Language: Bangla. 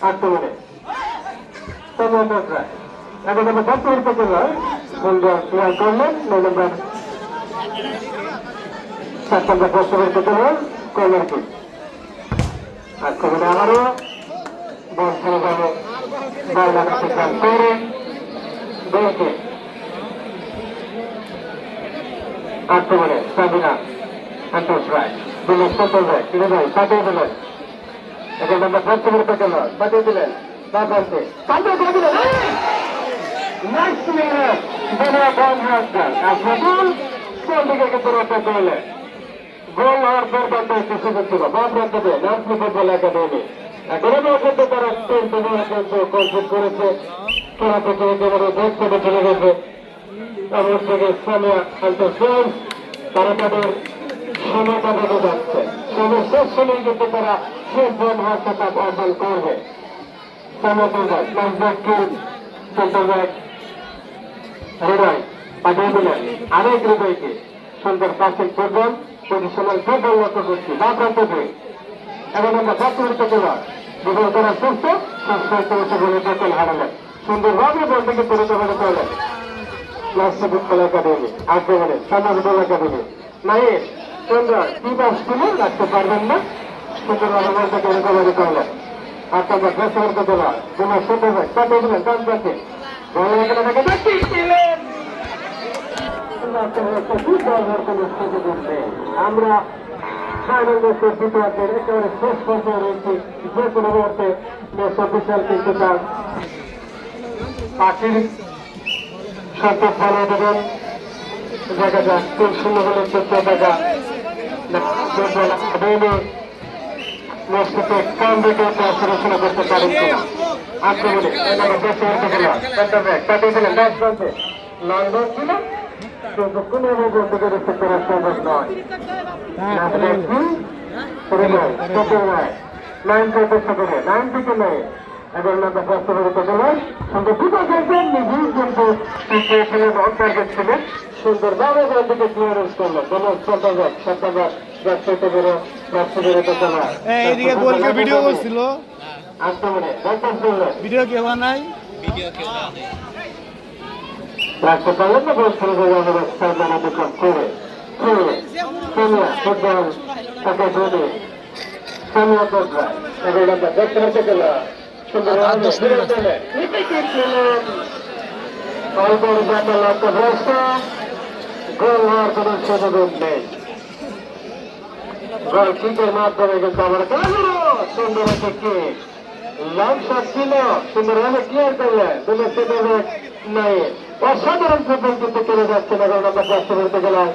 আক্রমণে এখন আমরা দশ মিনিট থেকে নয় বন্ধু ক্লিয়ার করলেন 9 নম্বর 7 নম্বর দশ মিনিট থেকে নয় কর্নার কিক আক্রমণে আবারও বল ছেড়ে যাবে বল লাগাতে চান করে গোলকে আক্রমণে সাবিনা সন্তোষ রায় দিলেন সন্তোষ রায় ফিরে যাই পাঠিয়ে দিলেন এখন আমরা দশ মিনিট থেকে নয় পাঠিয়ে দিলেন তার প্রান্তে পাঠিয়ে করে দিলেন নাইস প্লেয়ার বেলা বল হাসবেন আপনার গোল কোন দিকে কিন্তু রক্ষা করলেন গোল হওয়ার পর বাধ্য একটু সুযোগ ছিল বা প্রান্ত দিয়ে ন্যাশনাল ফুটবল একাডেমি এখনো কিন্তু তারা কিন্তু কনসেপ্ট করেছে খেলা থেকে একেবারে দেশ থেকে চলে গেছে এমন থেকে সামিয়া আন্তর্জাতিক তারা তাদের সময়টা বেঁধে যাচ্ছে সময় শেষ সময় কিন্তু তারা শেষ বল হাসতে তা অর্জন করবে হৃদয় পাঠিয়ে দিলেন আরেক হৃদয়কে সুন্দর পাশের প্রোগ্রাম পজিশনাল ফুটবল লক্ষ্য করছি বা প্রান্তকে এখন আমরা 10 মিনিট থেকে দুপুর করার সুস্থ সুস্থ বলে দখল হারালেন সুন্দরভাবে বল থেকে পরিণত হতে পারলেন ন্যাশনাল ফুটবল একাডেমি আক্রমণে সমাজ বল একাডেমি নাই চন্দ্র কি বাস ছিল রাখতে পারবেন না সুন্দরভাবে বল থেকে রিকভারি করলেন আর তোমরা 10 মিনিট থেকে তোমার সুন্দর পাঠিয়ে দিলেন ডান পাশে বল এখানে থেকে দেখছিলেন আমরা ফাইনাল ম্যাচের দ্বিতীয়ার্ধের একেবারে শেষ পর্যায়ে রয়েছি যে কোনো মুহূর্তে ম্যাচ অফিসিয়াল কিন্তু তার পাখির শব্দ ফলে দেবেন দেখা যাক 3-0 হলে 14 টাকা ম্যাচটিতে কম রেটে পড়াশোনা করতে পারেন কিনা আক্রমণে কাটিয়ে দিলেন ম্যাচ প্রান্তে লন্ডন ছিল কিন্তু কোন বন্ধুকে রেখে করা সম্ভব নয় এবং আমরা প্রশ্ন করতে গেলাম সুন্দর দুটো খেলছেন নিজেই কিন্তু অন্তর্গত ছিলেন সুন্দরভাবে দিকে ক্লিয়ারেন্স করলেন ভিডিও করছিল আক্রমণে ভিডিও কেউ নাই রাখতে পারলেন না বল ছেড়ে যাবে আমাদের সামনে দোকান করে ফুটবল তাকে ধরে সামিয়া করবে এবং আমরা দেখতে হতে গেল সুন্দর গোল হওয়ার কোন সুযোগ নেই গোল কিকের মাধ্যমে কিন্তু আমার সুন্দর থেকে লং শট ছিল সুন্দরভাবে ক্লিয়ার করলেন কোনো সুযোগ নাই অসাধারণ ফুটবল কিন্তু চলে যাচ্ছে না কারণ আমরা চেষ্টা করতে গেলাম